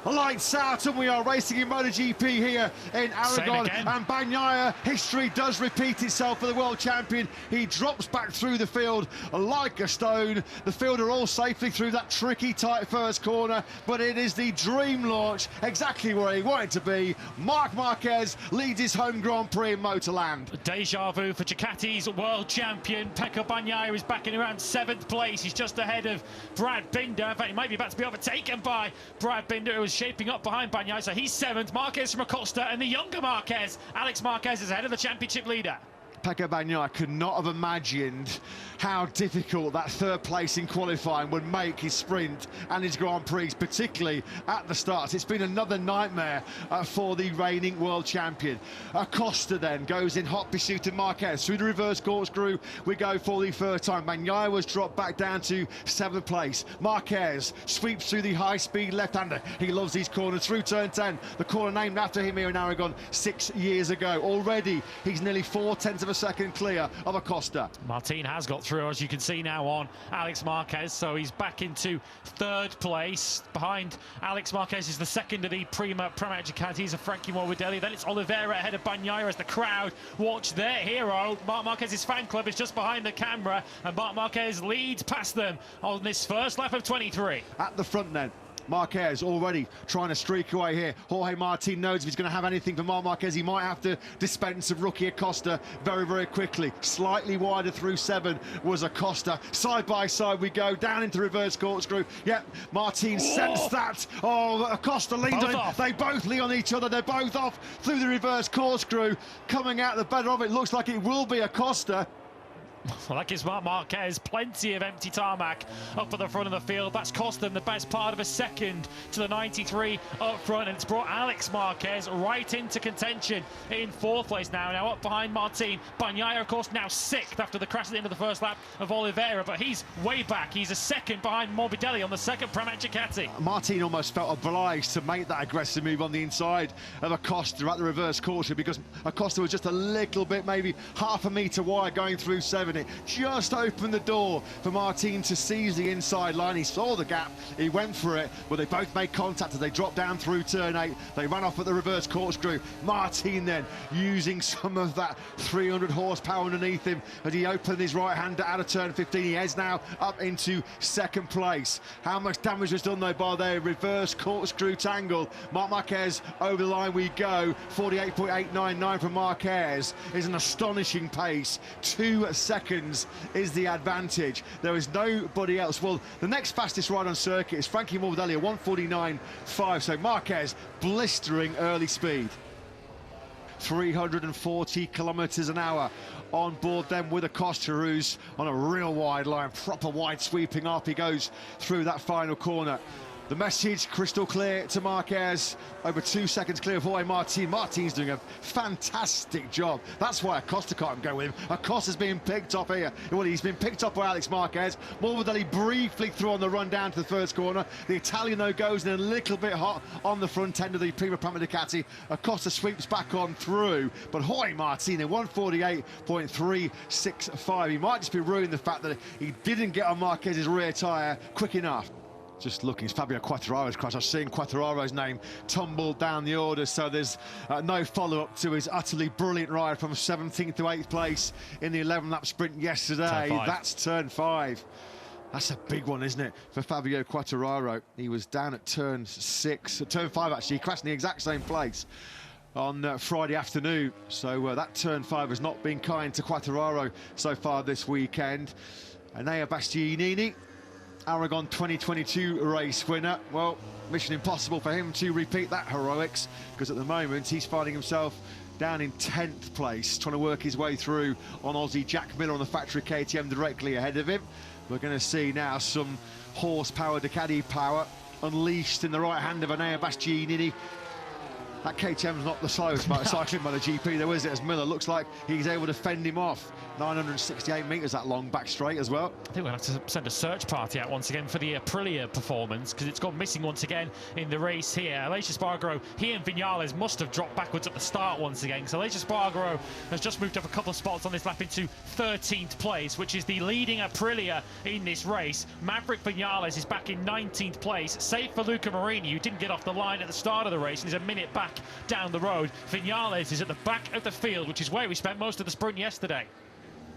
Lights out, and we are racing in MotoGP here in Aragon. And Bagnaia, history does repeat itself for the world champion. He drops back through the field like a stone. The field are all safely through that tricky, tight first corner, but it is the dream launch, exactly where he wanted to be. Marc Marquez leads his home Grand Prix in Motorland. Deja vu for Ducati's world champion. Pecco Bagnaia is back in around 7th place. He's just ahead of Brad Binder. In fact, he might be about to be overtaken by Brad Binder, who was shaping up behind Bagnaia, so he's 7th. Marquez from Acosta, and the younger Marquez, Alex Marquez, is ahead of the championship leader. Pecco Bagnaia could not have imagined how difficult that third place in qualifying would make his sprint and his Grand Prix, particularly at the start. It's been another nightmare for the reigning world champion. Acosta then goes in hot pursuit of Marquez. Through the reverse corkscrew we go for the first time. Bagnaia was dropped back down to 7th place. Marquez sweeps through the high-speed left-hander. He loves these corners through turn 10. The corner named after him here in Aragon 6 years ago. Already he's nearly 4/10 of a second clear of Acosta. Martin has got through, as you can see now, on Alex Marquez, so he's back into 3rd place. Behind Alex Marquez is the second of the Prima Ducatis of Frankie Morbidelli. Then it's Oliveira ahead of Bagnaia as the crowd watch their hero. Marc Marquez's fan club is just behind the camera, and Marc Marquez leads past them on this first lap of 23. At the front then, Marquez already trying to streak away here. Jorge Martin knows if he's going to have anything for Marc Marquez, he might have to dispense of rookie Acosta very, very quickly. Slightly wider through 7 was Acosta. Side by side we go, down into reverse corkscrew. Yep, Martin sensed that. Oh, Acosta leaned on him. They both lean on each other. They're both off through the reverse corkscrew. Coming out the better of it, looks like it will be Acosta. Well, that gives Marc Marquez plenty of empty tarmac up at the front of the field. That's cost them the best part of a second to the 93 up front, and it's brought Alex Marquez right into contention in 4th place now up behind Martin. Bagnaia, of course, now 6th after the crash at the end of the first lap of Oliveira, but he's way back. He's a second behind Morbidelli on the second Prima Ducati. Martin almost felt obliged to make that aggressive move on the inside of Acosta at the reverse caution, because Acosta was just a little bit, maybe half a metre wide going through 7. It just opened the door for Martin to seize the inside line. He saw the gap, he went for it, but they both made contact as they dropped down through turn 8. They ran off at the reverse corkscrew. Martin then using some of that 300 horsepower underneath him as he opened his right hander out of turn 15. He heads now up into 2nd place. How much damage was done though by their reverse corkscrew tangle? Marc Marquez over the line we go. 48.899 from Marquez is an astonishing pace. 2 seconds is the advantage. There is nobody else. Well, the next fastest ride on circuit is Frankie Morbidelli at 1:49.5. So Marquez blistering early speed. 340 kilometers an hour on board then with Acosta, who's on a real wide line, proper wide sweeping up. He goes through that final corner. The message crystal clear to Marquez, over 2 seconds clear of Jorge Martin. Martin's doing a fantastic job. That's why Acosta can't go with him. Acosta's being picked up here. Well, he's been picked up by Alex Marquez. Morbidelli briefly through on the run down to the first corner. The Italian, though, goes in a little bit hot on the front end of the Prima Ducati. Acosta sweeps back on through, but Jorge Martin at 1:48.365. He might just be ruining the fact that he didn't get on Marquez's rear tyre quick enough. Just looking, it's Fabio Quartararo's crash. I've seen Quartararo's name tumbled down the order, so there's no follow-up to his utterly brilliant ride from 17th to 8th place in the 11-lap sprint yesterday. That's turn 5. That's a big one, isn't it, for Fabio Quartararo? He was down at turn 6, turn 5 actually. He crashed in the exact same place on Friday afternoon, so that turn 5 has not been kind to Quartararo so far this weekend. Enea Bastianini, Aragon 2022 race winner. Well, mission impossible for him to repeat that heroics, because at the moment he's finding himself down in 10th place, trying to work his way through on Aussie Jack Miller on the factory KTM directly ahead of him. We're going to see now some horsepower, Ducati power, unleashed in the right hand of Enea Bastianini That KTM's not the slowest motorcycling MotoGP though, is it? As Miller looks like he's able to fend him off. 968 metres that long back straight as well. I think we'll have to send a search party out once again for the Aprilia performance, because it's gone missing once again in the race here. Aleix Espargaro, he and Viñales must have dropped backwards at the start once again, so Aleix Espargaro has just moved up a couple of spots on this lap into 13th place, which is the leading Aprilia in this race. Maverick Viñales is back in 19th place, safe for Luca Marini, who didn't get off the line at the start of the race and is a minute back down the road. Viñales is at the back of the field, which is where we spent most of the sprint yesterday.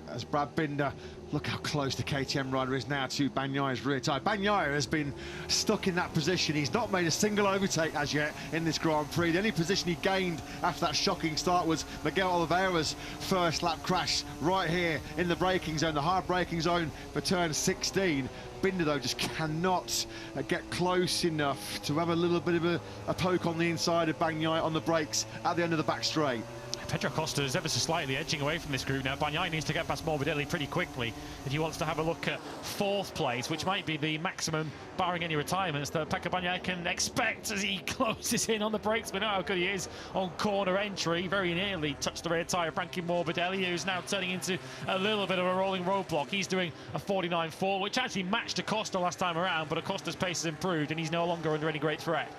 As Brad Binder, look how close the KTM rider is now to Bagnaya's rear tyre. Bagnaia has been stuck in that position. He's not made a single overtake as yet in this Grand Prix. The only position he gained after that shocking start was Miguel Oliveira's first lap crash right here in the braking zone, the hard braking zone for turn 16. Binder, though, just cannot get close enough to have a little bit of a poke on the inside of Bagnaia on the brakes at the end of the back straight. Pedro Acosta is ever so slightly edging away from this group now. Bagnaia needs to get past Morbidelli pretty quickly if he wants to have a look at 4th place, which might be the maximum, barring any retirements, that Pecco Bagnaia can expect as he closes in on the brakes. We know how good he is on corner entry. Very nearly touched the rear tyre of Frankie Morbidelli, who's now turning into a little bit of a rolling roadblock. He's doing a 49.4, which actually matched Acosta last time around, but Acosta's pace has improved and he's no longer under any great threat.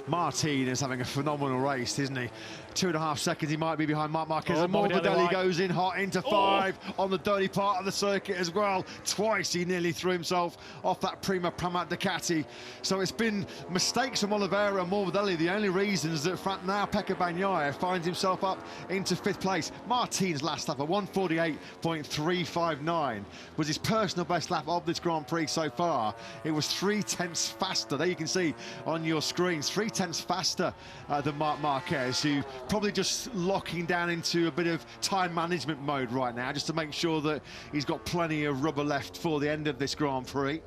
Martin is having a phenomenal race, isn't he? 2.5 seconds he might be behind Marc Marquez, and Morbidelli goes in hot into 5 on the dirty part of the circuit as well. Twice he nearly threw himself off that Prima Pramac Ducati. So it's been mistakes from Oliveira and Morbidelli, the only reasons that now Pecco Bagnaia finds himself up into 5th place. Martin's last lap, a 1:48.359, was his personal best lap of this Grand Prix so far. It was 3/10 faster. There you can see on your screens, 3/10 faster than Marc Marquez, who probably just locking down into a bit of time management mode right now, just to make sure that he's got plenty of rubber left for the end of this Grand Prix.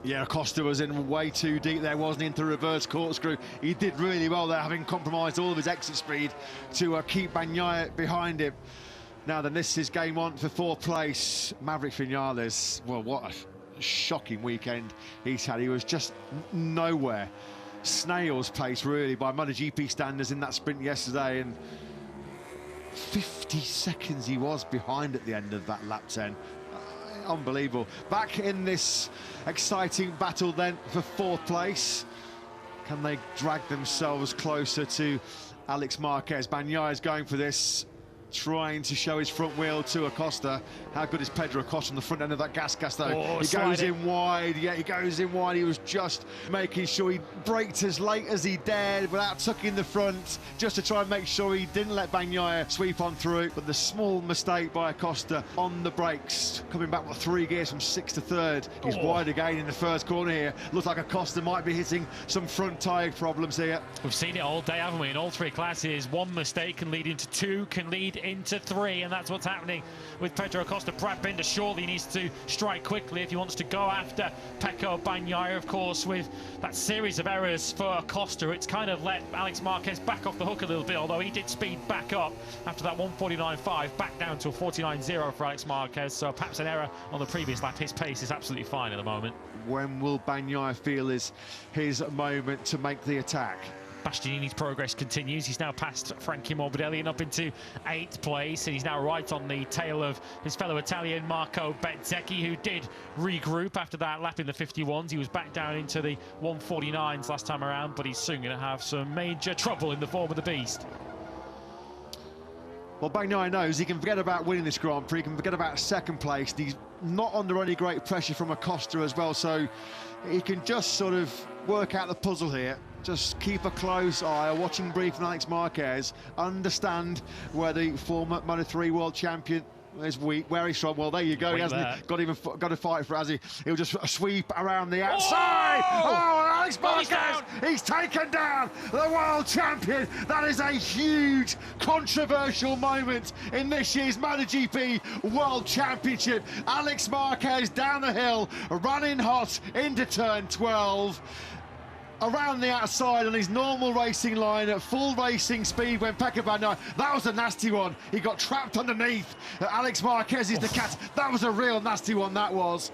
Yeah, Acosta was in way too deep there, wasn't he, into reverse corkscrew. He did really well there, having compromised all of his exit speed to keep Bagnaia behind him. Now then, this is game 1 for 4th place. Maverick Viñales, well, what a shocking weekend he's had. He was just nowhere. Snail's pace, really, by MotoGP standards in that sprint yesterday, and 50 seconds he was behind at the end of that lap 10. Unbelievable. Back in this exciting battle then for 4th place. Can they drag themselves closer to Alex Marquez? Bagnaia is going for this, trying to show his front wheel to Acosta. How good is Pedro Acosta on the front end of that gas though? He goes in wide. Yeah, he goes in wide. He was just making sure he braked as late as he dared without tucking the front, just to try and make sure he didn't let Bagnaia sweep on through. But the small mistake by Acosta on the brakes, coming back with 3 gears from 6th to 3rd. He's wide again in the first corner here. Looks like Acosta might be hitting some front tyre problems here. We've seen it all day, haven't we, in all 3 classes. 1 mistake can lead into 2, can lead into 3, and that's what's happening with Pedro Acosta. Brad Binder surely needs to strike quickly if he wants to go after Pecco Bagnaia. Of course, with that series of errors for Acosta, it's kind of let Alex Marquez back off the hook a little bit, although he did speed back up after that 1:49.5, back down to a 49.0 for Alex Marquez. So perhaps an error on the previous lap. His pace is absolutely fine at the moment. When will Bagnaia feel is his moment to make the attack? Bastianini's progress continues. He's now passed Frankie Morbidelli and up into 8th place, and he's now right on the tail of his fellow Italian Marco Bezzecchi, who did regroup after that lap in the 51s. He was back down into the 1:49s last time around, but he's soon going to have some major trouble in the form of the beast. Well, Bagnaia knows he can forget about winning this Grand Prix, he can forget about 2nd place. He's not under any great pressure from Acosta as well, so he can just sort of work out the puzzle here. Just keep a close eye, a watching brief on Alex Marquez, understand where the former Moto3 world champion is weak, where he's from. Well, there you go. He hasn't got to fight for it, has he? He'll just sweep around the outside. Oh, Alex Marquez, he's taken down the world champion. That is a huge, controversial moment in this year's MotoGP World Championship. Alex Marquez down the hill, running hot into turn 12. Around the outside on his normal racing line at full racing speed when Pecco Bagnaia, that was a nasty one. He got trapped underneath Alex Marquez's Ducati. That was a real nasty one, that was.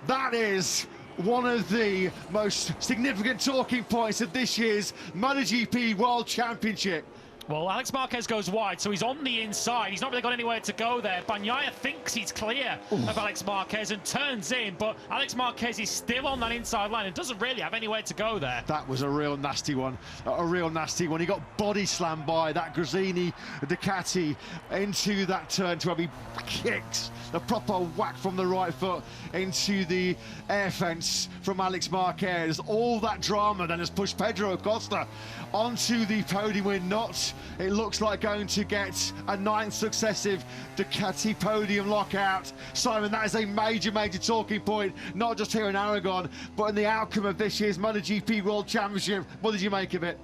That is one of the most significant talking points of this year's MotoGP World Championship. Well, Alex Marquez goes wide, so he's on the inside. He's not really got anywhere to go there. Bagnaia thinks he's clear of Alex Marquez and turns in, but Alex Marquez is still on that inside line and doesn't really have anywhere to go there. That was a real nasty one. A real nasty one. He got body slammed by that Gresini Ducati into that turn to where he kicks the proper whack from the right foot into the air fence from Alex Marquez. All that drama then has pushed Pedro Acosta onto the podium. We're not, it looks like, going to get a 9th successive Ducati podium lockout. Simon, that is a major talking point, not just here in Aragon, but in the outcome of this year's MotoGP World Championship. What did you make of it?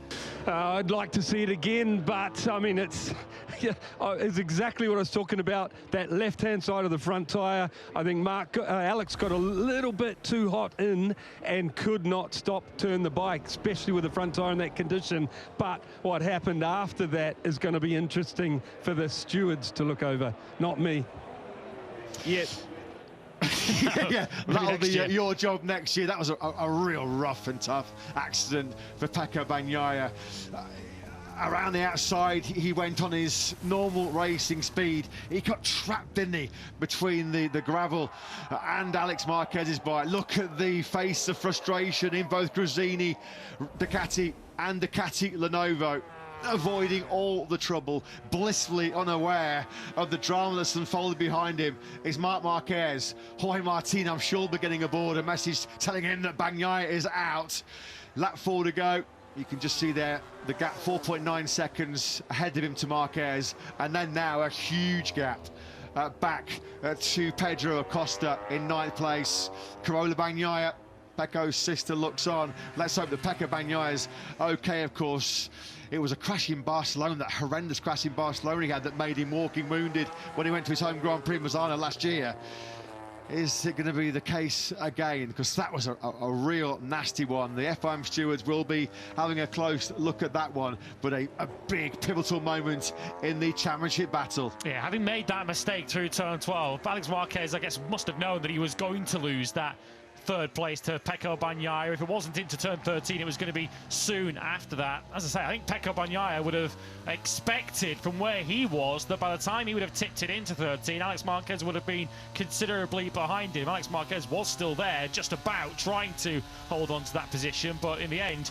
I'd like to see it again, but I mean, it's exactly what I was talking about. That left-hand side of the front tyre. I think Alex got a little bit too hot in and could not turn the bike, especially with the front tyre in that condition. But what happened after that is going to be interesting for the stewards to look over, not me. Yet. Yeah, that'll be your job next year. That was a real rough and tough accident for Pecco Bagnaia. Around the outside, he went on his normal racing speed. He got trapped, didn't he, between the gravel and Alex Marquez's bike. Look at the face of frustration in both Gresini Ducati and Ducati Lenovo, avoiding all the trouble, blissfully unaware of the drama that's unfolded behind him. Is Marc Marquez. Jorge Martin, I'm sure, will be getting aboard a message telling him that Bagnaia is out. Lap 4 to go. You can just see there the gap, 4.9 seconds ahead of him to Marquez, and then now a huge gap back to Pedro Acosta in 9th place. Carola Bagnaia, Pecco's sister, looks on. Let's hope that Pecco Bagnaia's okay, of course. It was a crash in Barcelona, that horrendous crash in Barcelona he had that made him walking wounded when he went to his home Grand Prix Misano last year. Is it going to be the case again? Because that was a real nasty one. The FIM stewards will be having a close look at that one, but a big pivotal moment in the championship battle. Yeah, having made that mistake through turn 12, Alex Marquez, I guess, must have known that he was going to lose that 3rd place to Pecco Bagnaia. If it wasn't into turn 13, it was going to be soon after that. As I say, I think Pecco Bagnaia would have expected from where he was that by the time he would have tipped it into 13, Alex Marquez would have been considerably behind him. Alex Marquez was still there, just about trying to hold on to that position, but in the end,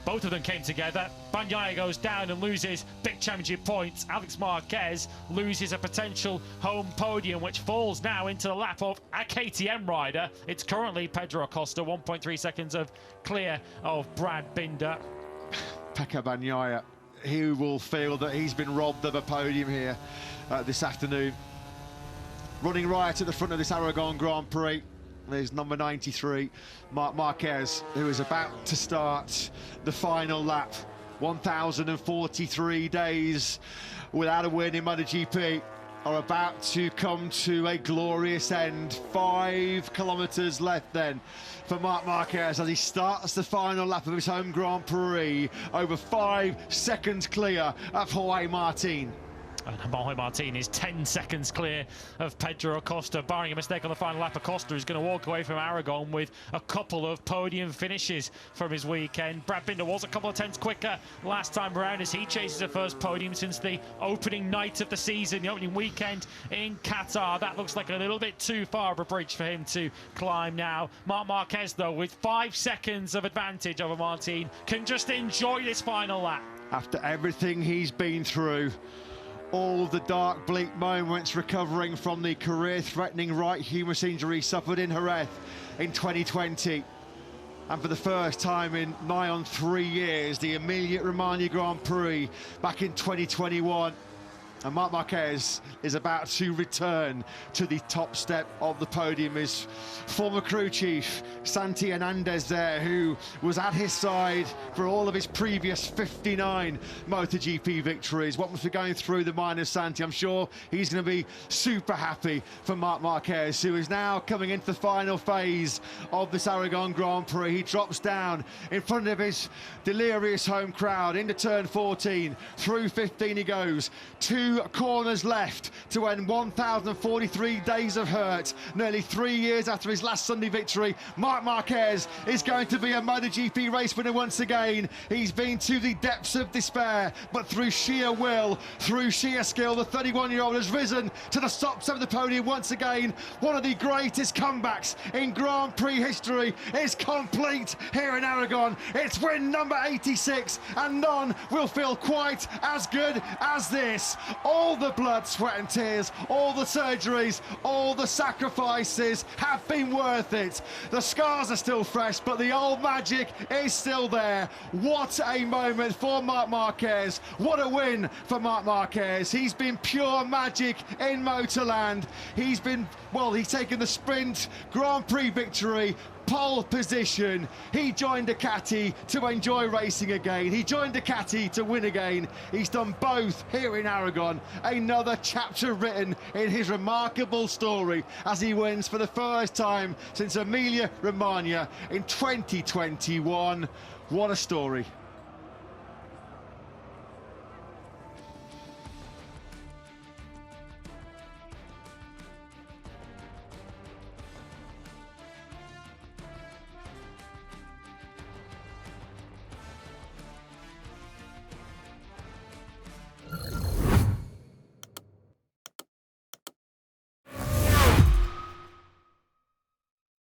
both of them came together. Bagnaia goes down and loses big championship points. Alex Marquez loses a potential home podium, which falls now into the lap of a KTM rider. It's currently Pedro Acosta, 1.3 seconds of clear of Brad Binder. Pecco Bagnaia, he will feel that he's been robbed of a podium here this afternoon. Running right at the front of this Aragon Grand Prix, there's number 93, Marc Marquez, who is about to start the final lap. 1,043 days without a win in MotoGP are about to come to a glorious end. 5 kilometres left then for Marc Marquez as he starts the final lap of his home Grand Prix, over 5 seconds clear of Jorge Martin. And Jorge Martin is 10 seconds clear of Pedro Acosta. Barring a mistake on the final lap, Acosta is going to walk away from Aragon with a couple of podium finishes from his weekend. Brad Binder was a couple of tenths quicker last time around as he chases a first podium since the opening night of the season, the opening weekend in Qatar. That looks like a little bit too far of a bridge for him to climb now. Marc Marquez, though, with 5 seconds of advantage over Martin, can just enjoy this final lap. After everything he's been through, all the dark, bleak moments, recovering from the career-threatening right humerus injury suffered in Jerez in 2020. And for the first time in nigh on 3 years, the Emilia-Romagna Grand Prix back in 2021. And Marc Marquez is about to return to the top step of the podium. His former crew chief, Santi Hernandez there, who was at his side for all of his previous 59 MotoGP victories. What must be going through the mind of Santi? I'm sure he's going to be super happy for Marc Marquez, who is now coming into the final phase of this Aragon Grand Prix. He drops down in front of his delirious home crowd into turn 14. Through 15 he goes. 2 2 corners left to end 1,043 days of hurt. Nearly 3 years after his last Sunday victory, Marc Marquez is going to be a MotoGP race winner once again. He's been to the depths of despair, but through sheer will, through sheer skill, the 31-year-old has risen to the tops of the podium once again. One of the greatest comebacks in Grand Prix history is complete here in Aragon. It's win number 86, and none will feel quite as good as this. All the blood, sweat and tears, all the surgeries, all the sacrifices have been worth it. The scars are still fresh, but the old magic is still there. What a moment for Marc Marquez. What a win for Marc Marquez. He's been pure magic in Motorland. He's taken the sprint Grand Prix victory, pole position. He joined Ducati to enjoy racing again. He joined Ducati to win again. He's done both here in Aragon. Another chapter written in his remarkable story as he wins for the first time since Emilia-Romagna in 2021. What a story.